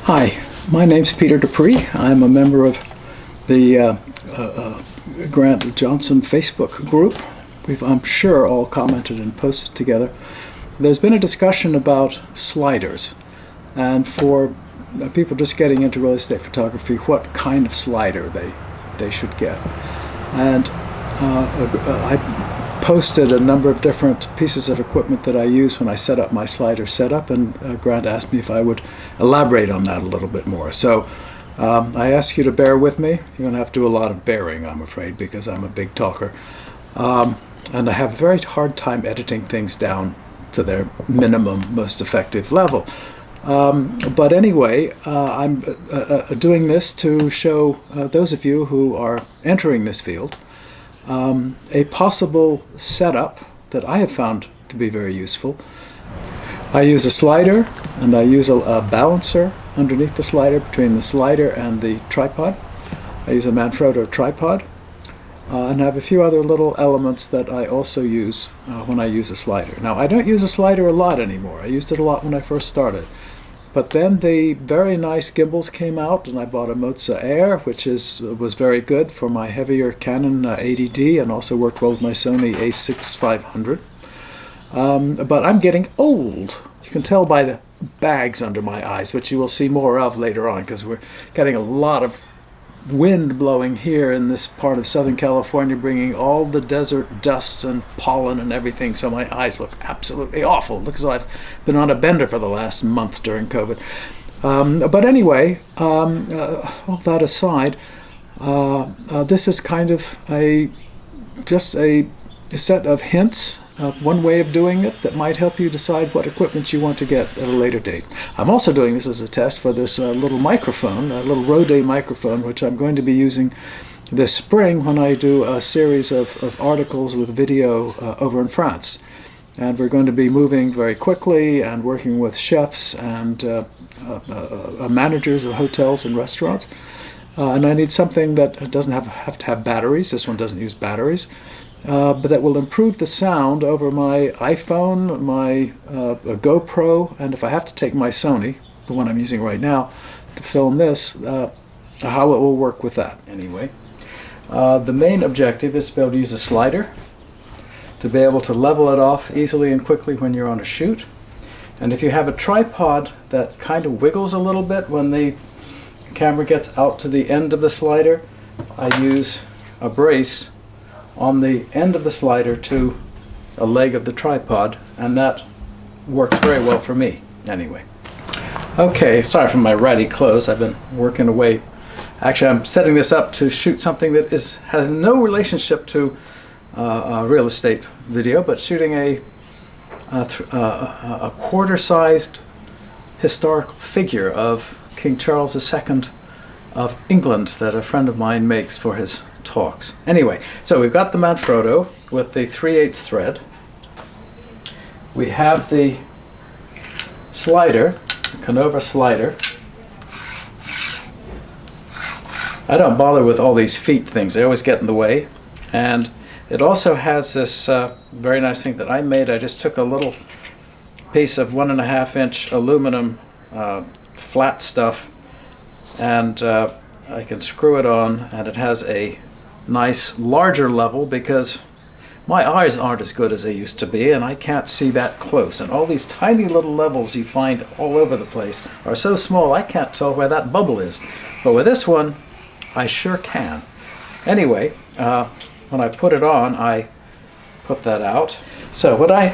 Hi, my name's Peter Dupree. I'm a member of the Grant Johnson Facebook group. I'm sure all commented and posted together. There's been a discussion about sliders, and for people just getting into real estate photography, what kind of slider they should get. And I posted a number of different pieces of equipment that I use when I set up my slider setup, and Grant asked me if I would elaborate on that a little bit more. So I ask you to bear with me. You're going to have to do a lot of bearing, I'm afraid, because I'm a big talker. And I have a very hard time editing things down to their minimum, most effective level. But anyway, I'm doing this to show those of you who are entering this field a possible setup that I have found to be very useful. I use a slider, and I use a balancer underneath the slider, between the slider and the tripod. I use a Manfrotto tripod, and I have a few other little elements that I also use when I use a slider. Now, I don't use a slider a lot anymore. I used it a lot when I first started. But then the very nice gimbals came out, and I bought a Moza Air, which was very good for my heavier Canon 80D, and also worked well with my Sony A6 500. But I'm getting old. You can tell by the bags under my eyes, which you will see more of later on, because we're getting a lot of wind blowing here in this part of Southern California, bringing all the desert dust and pollen and everything, so my eyes look absolutely awful. It looks as though I've been on a bender for the last month during COVID. But anyway, all that aside, this is kind of just a set of hints, one way of doing it that might help you decide what equipment you want to get at a later date. I'm also doing this as a test for this little microphone, a little Rode microphone, which I'm going to be using this spring when I do a series of articles with video over in France. And we're going to be moving very quickly and working with chefs and managers of hotels and restaurants. And I need something that doesn't have to have batteries. This one doesn't use batteries. But that will improve the sound over my iPhone, my GoPro, and if I have to take my Sony, the one I'm using right now, to film this, how it will work with that. Anyway, the main objective is to be able to use a slider, to be able to level it off easily and quickly when you're on a shoot. And if you have a tripod that kind of wiggles a little bit when the camera gets out to the end of the slider, I use a brace on the end of the slider to a leg of the tripod, and that works very well for me anyway. Okay, sorry for my ratty clothes. I've been working away. Actually, I'm setting this up to shoot something that has no relationship to real estate video, but shooting a quarter-sized historical figure of King Charles II of England that a friend of mine makes for his talks. Anyway, so we've got the Manfrotto with the 3/8 thread. We have the slider, the Canova slider. I don't bother with all these feet things. They always get in the way. And it also has this very nice thing that I made. I just took a little piece of 1.5-inch aluminum flat stuff, and I can screw it on, and it has a nice larger level because my eyes aren't as good as they used to be, and I can't see that close. And all these tiny little levels you find all over the place are so small I can't tell where that bubble is. But with this one, I sure can. Anyway, when I put it on, I put that out. So what I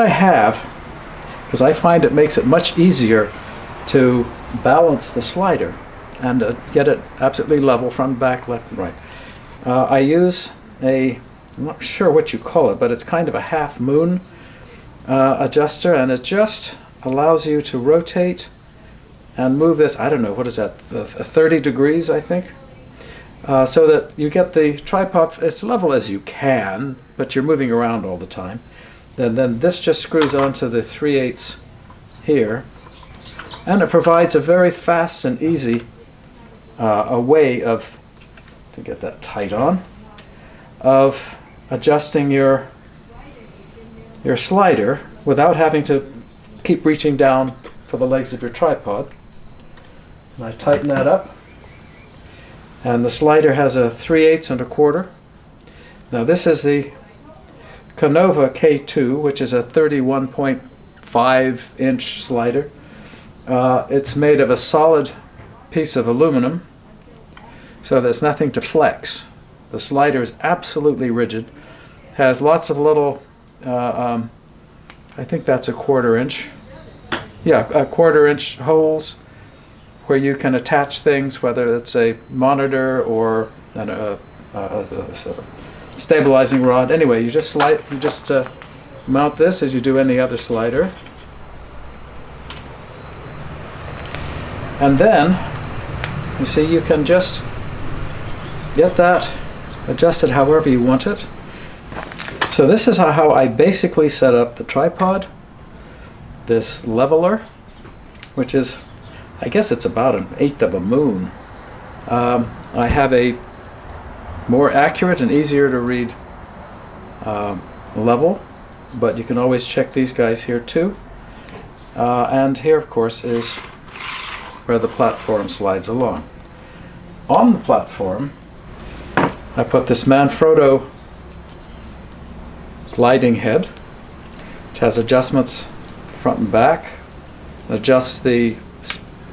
have, because I find it makes it much easier to balance the slider and get it absolutely level, front, back, left, and right. I use I'm not sure what you call it, but it's kind of a half moon adjuster, and it just allows you to rotate and move this, I don't know, what is that, 30 degrees, I think, so that you get the tripod as level as you can, but you're moving around all the time. Then this just screws onto the 3/8 here, and it provides a very fast and easy a way of, to get that tight on, of adjusting your slider without having to keep reaching down for the legs of your tripod. And I tighten that up. And the slider has a 3/8 and a quarter. Now this is the Canova K2, which is a 31.5-inch slider. It's made of a solid piece of aluminum, so there's nothing to flex. The slider is absolutely rigid. Has lots of little, I think that's a 1/4 inch. Yeah, a 1/4 inch holes where you can attach things, whether it's a monitor or a stabilizing rod. Anyway, you just mount this as you do any other slider. And then, you see, you can just get that adjusted however you want it. So this is how I basically set up the tripod. This leveler, which is, I guess it's about 1/8 of a moon. I have a more accurate and easier to read level, but you can always check these guys here too. And here, of course, is where the platform slides along. On the platform, I put this Manfrotto gliding head, which has adjustments front and back, adjusts the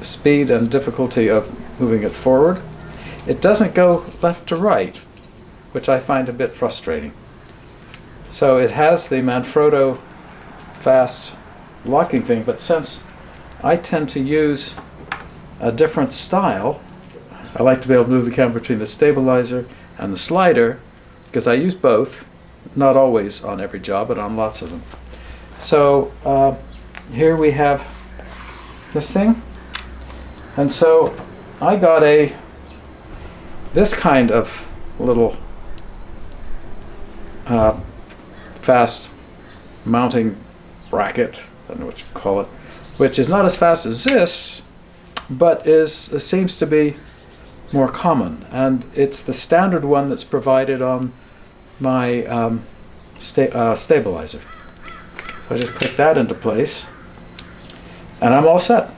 speed and difficulty of moving it forward. It doesn't go left to right, which I find a bit frustrating. So it has the Manfrotto fast locking thing, but since I tend to use a different style, I like to be able to move the camera between the stabilizer and the slider, because I use both, not always on every job, but on lots of them. So here we have this thing, and so I got this kind of little fast mounting bracket, I don't know what you call it, which is not as fast as this, but seems to be more common, and it's the standard one that's provided on my stabilizer. So I just click that into place, and I'm all set.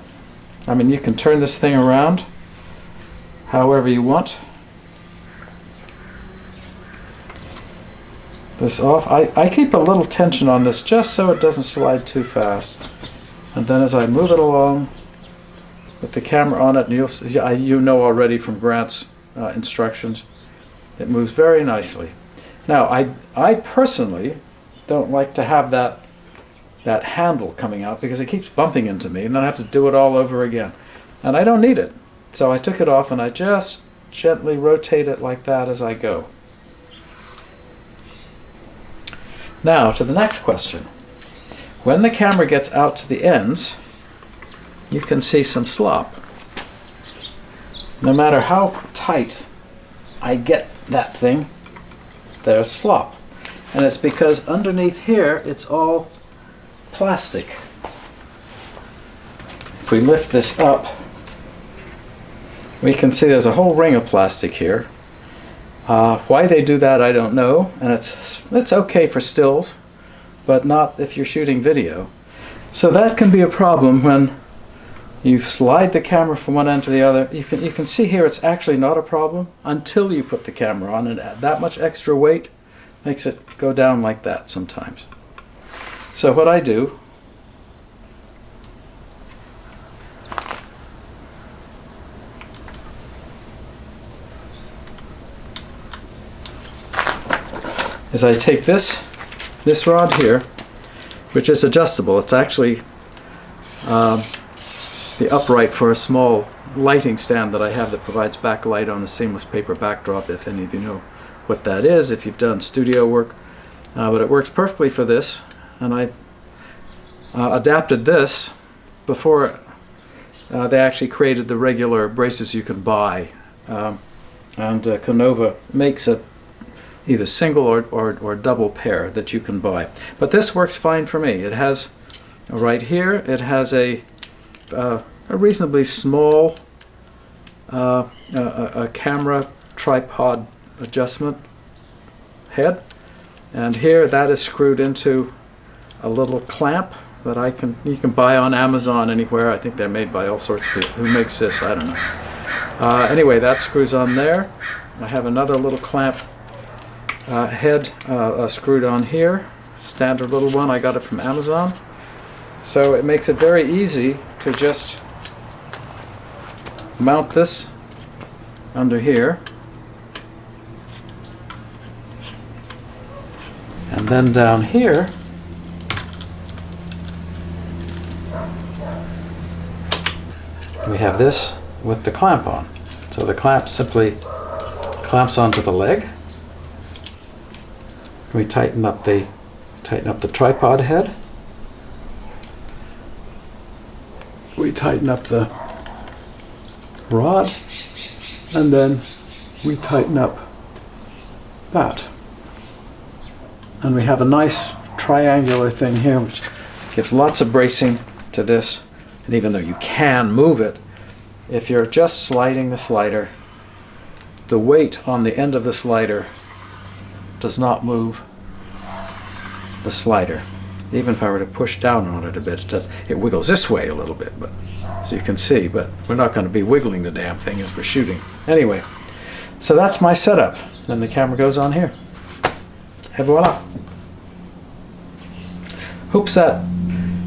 I mean, you can turn this thing around however you want. This off. I keep a little tension on this just so it doesn't slide too fast, and then as I move it along with the camera on it, and you know already from Grant's instructions, it moves very nicely. Now, I personally don't like to have that handle coming out, because it keeps bumping into me, and then I have to do it all over again. And I don't need it. So I took it off, and I just gently rotate it like that as I go. Now, to the next question. When the camera gets out to the ends, you can see some slop. No matter how tight I get that thing, there's slop. And it's because underneath here, it's all plastic. If we lift this up, we can see there's a whole ring of plastic here. Why they do that, I don't know. And it's okay for stills, but not if you're shooting video. So that can be a problem when you slide the camera from one end to the other. You can see here it's actually not a problem until you put the camera on, and that much extra weight makes it go down like that sometimes. So what I do is I take this rod here, which is adjustable. It's actually the upright for a small lighting stand that I have that provides backlight on a seamless paper backdrop, if any of you know what that is, if you've done studio work. But it works perfectly for this, and I adapted this before they actually created the regular braces you can buy. And Canova makes either single or double pair that you can buy. But this works fine for me. It has, right here, it has a reasonably small a camera tripod adjustment head, and here that is screwed into a little clamp that you can buy on Amazon anywhere. I think they're made by all sorts of people. Who makes this? I don't know. Anyway, that screws on there. I have another little clamp head screwed on here. Standard little one. I got it from Amazon. So it makes it very easy to just mount this under here. And then down here, we have this with the clamp on. So the clamp simply clamps onto the leg. We tighten up the tripod head. We tighten up the rod, and then we tighten up that. And we have a nice triangular thing here, which gives lots of bracing to this. And even though you can move it, if you're just sliding the slider, the weight on the end of the slider does not move the slider. Even if I were to push down on it a bit, it wiggles this way a little bit, but so you can see, but we're not going to be wiggling the damn thing as we're shooting. Anyway, so that's my setup. Then the camera goes on here. Et voila. Hopes that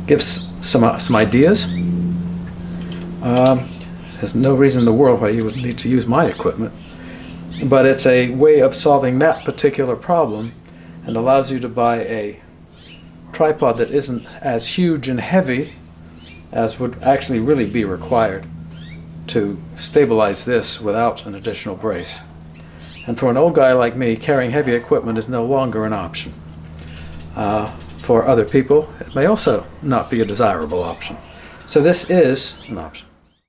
gives some ideas. There's no reason in the world why you would need to use my equipment, but it's a way of solving that particular problem and allows you to buy a tripod that isn't as huge and heavy as would actually really be required to stabilize this without an additional brace. And for an old guy like me, carrying heavy equipment is no longer an option. For other people, it may also not be a desirable option. So this is an option.